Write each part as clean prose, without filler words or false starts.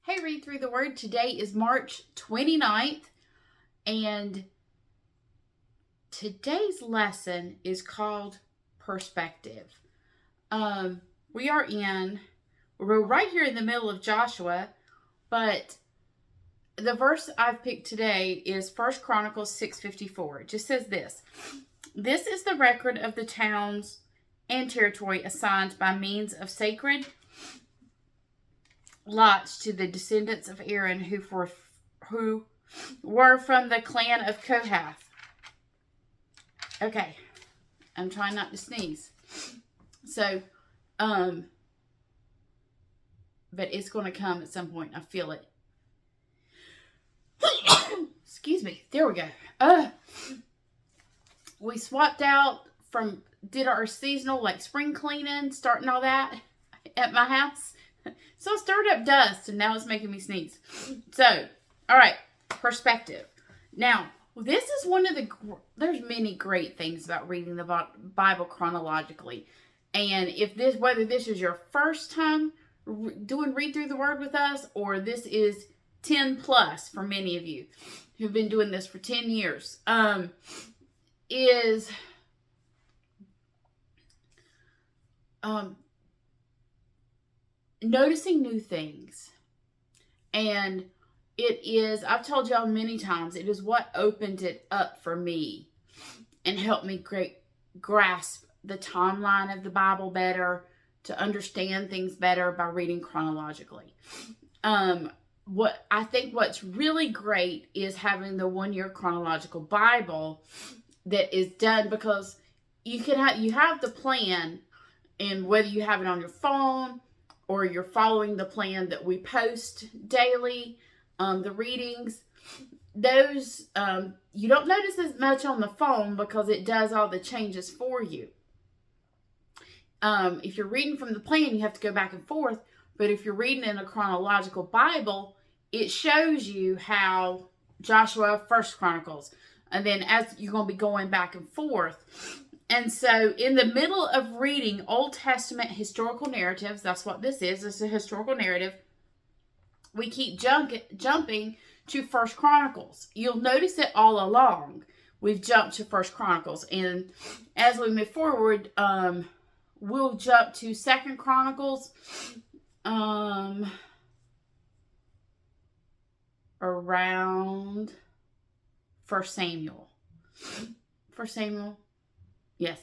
Hey, Read Through the Word. Today is March 29th, and today's lesson is called Perspective. We're right here in the middle of Joshua, but the verse I've picked today is 1 Chronicles 6:54. It just says this: "This is the record of the towns and territory assigned by means of sacred lots to the descendants of Aaron who were from the clan of Kohath." Okay, I'm trying not to sneeze. So, but it's going to come at some point. I feel it. Excuse me. There we go. We swapped out did our seasonal spring cleaning, starting all that at my house. So I stirred up dust, and now it's making me sneeze. So, all right, perspective. Now, this is there's many great things about reading the Bible chronologically. And whether this is your first time doing Read Through the Word with us, or this is 10 plus for many of you who've been doing this for 10 years, is noticing new things. And I've told y'all many times, it is what opened it up for me and helped me grasp the timeline of the Bible better, to understand things better by reading chronologically. What's really great is having the 1-year chronological Bible that is done, because you have the plan, and whether you have it on your phone or you're following the plan that we post daily, the readings, those you don't notice as much on the phone because it does all the changes for you. If you're reading from the plan, you have to go back and forth. But if you're reading in a chronological Bible, it shows you how Joshua, 1 Chronicles, and then as you're going to be going back and forth. And so in the middle of reading Old Testament historical narratives, that's what this is. It's a historical narrative. We keep jumping to 1 Chronicles. You'll notice it all along. We've jumped to 1 Chronicles. And as we move forward, we'll jump to 2 Chronicles around 1 Samuel. 1 Samuel. Yes.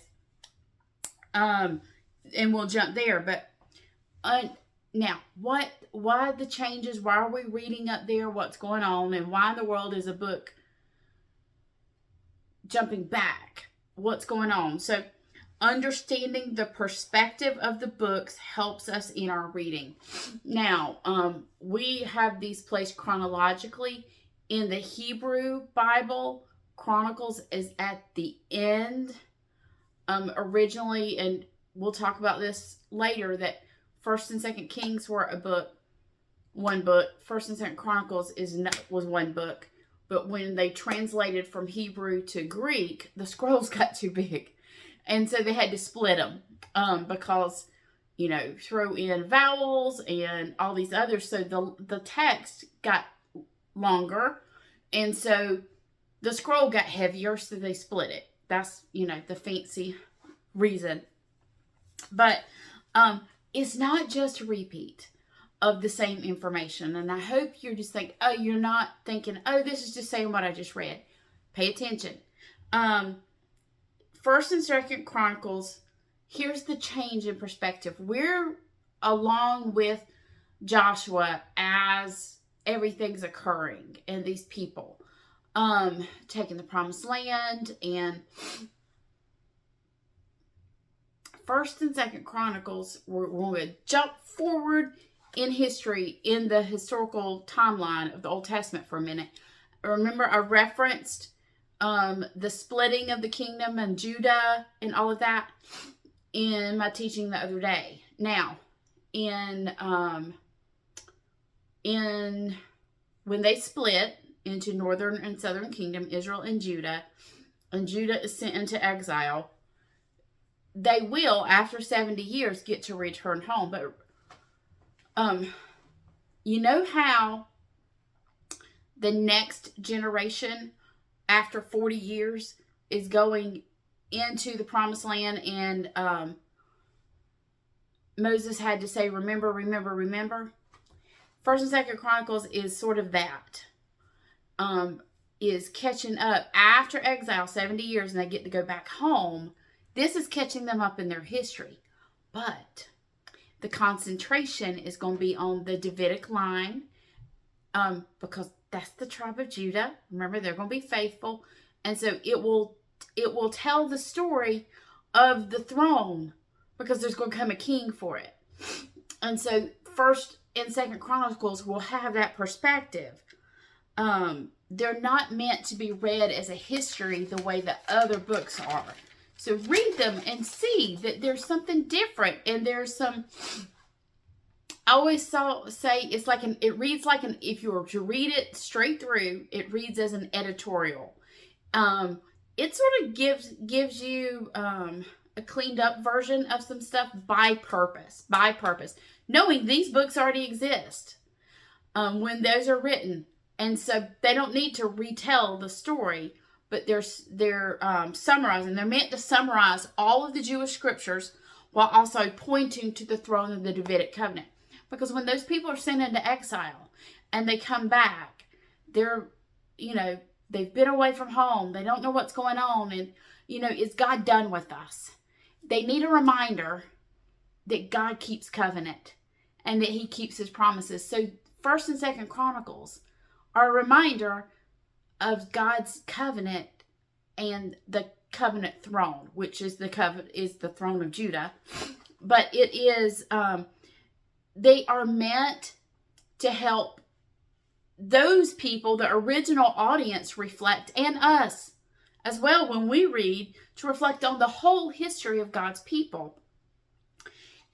And we'll jump there. But now, why the changes? Why are we reading up there? What's going on? And why in the world is a book jumping back? What's going on? So, understanding the perspective of the books helps us in our reading. Now, we have these placed chronologically. In the Hebrew Bible, Chronicles is at the end. Originally, and we'll talk about this later, that 1st and 2nd Kings were one book. 1st and 2nd Chronicles was one book. But when they translated from Hebrew to Greek, the scrolls got too big. And so they had to split them because, throw in vowels and all these others. So the text got longer. And so the scroll got heavier, so they split it. That's, the fancy reason. But it's not just a repeat of the same information. And I hope you're just you're not thinking, this is just saying what I just read. Pay attention. 1st and 2nd Chronicles, here's the change in perspective. We're along with Joshua as everything's occurring and these people taking the promised land. And 1st and 2nd Chronicles, we're going to jump forward in history, in the historical timeline of the Old Testament for a minute. Remember, I referenced the splitting of the kingdom and Judah and all of that in my teaching the other day. Now, in when they split into northern and southern kingdom, Israel and Judah is sent into exile, they will, after 70 years, get to return home. But you know how the next generation after 40 years is going into the promised land, and Moses had to say, remember, remember, remember. First and Second Chronicles is sort of that. Is catching up after exile, 70 years, and they get to go back home. This is catching them up in their history. But the concentration is going to be on the Davidic line, because that's the tribe of Judah. Remember, they're going to be faithful. And so it will tell the story of the throne, because there's going to come a king for it. And so First and Second Chronicles will have that perspective. They're not meant to be read as a history the way the other books are. So read them and see that there's something different, and there's some. I always say it's like it reads like if you were to read it straight through, it reads as an editorial. It sort of gives you a cleaned up version of some stuff by purpose, knowing these books already exist when those are written. And so they don't need to retell the story, but they're summarizing. They're meant to summarize all of the Jewish scriptures while also pointing to the throne of the Davidic covenant. Because when those people are sent into exile and they come back, they've been away from home. They don't know what's going on. And, is God done with us? They need a reminder that God keeps covenant and that he keeps his promises. So First and Second Chronicles are a reminder of God's covenant and the covenant throne, which is the throne of Judah. But it is, they are meant to help those people, the original audience, reflect, and us as well when we read, to reflect on the whole history of God's people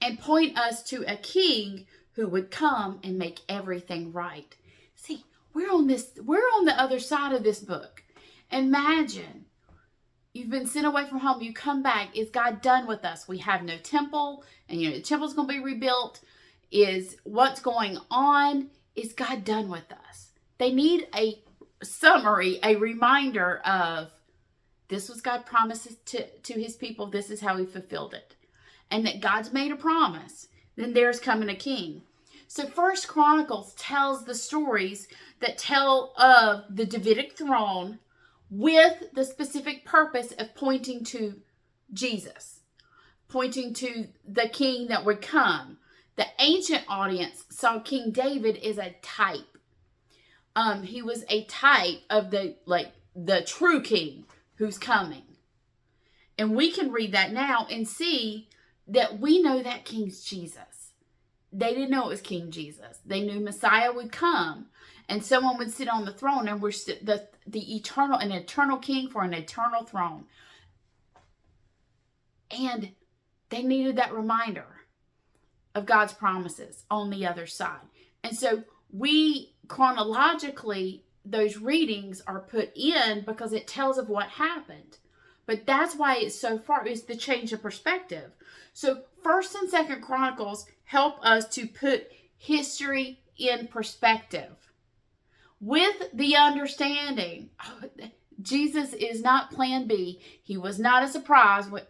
and point us to a king who would come and make everything right. See, we're on the other side of this book. Imagine you've been sent away from home. You come back. Is God done with us? We have no temple, and the temple's going to be rebuilt. Is what's going on? Is God done with us? They need a summary, a reminder of this was God promises to his people. This is how he fulfilled it. And that God's made a promise. Then there's coming a king. So First Chronicles tells the stories that tell of the Davidic throne with the specific purpose of pointing to Jesus, pointing to the king that would come. The ancient audience saw King David as a type. He was a type of the true king who's coming. And we can read that now and see that we know that king's Jesus. They didn't know it was King Jesus. They knew Messiah would come and someone would sit on the throne, and we're an eternal king for an eternal throne. And they needed that reminder of God's promises on the other side. And so we chronologically, those readings are put in because it tells of what happened. But that's why it's so far, is the change of perspective. So First and Second Chronicles help us to put history in perspective with the understanding Jesus is not plan B. He was not a surprise when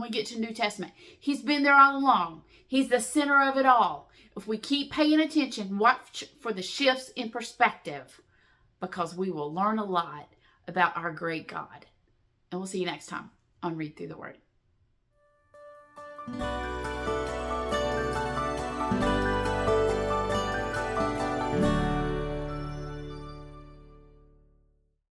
we get to New Testament. He's been there all along. He's the center of it all. If we keep paying attention, watch for the shifts in perspective, because we will learn a lot about our great God. And we'll see you next time on Read Through the Word.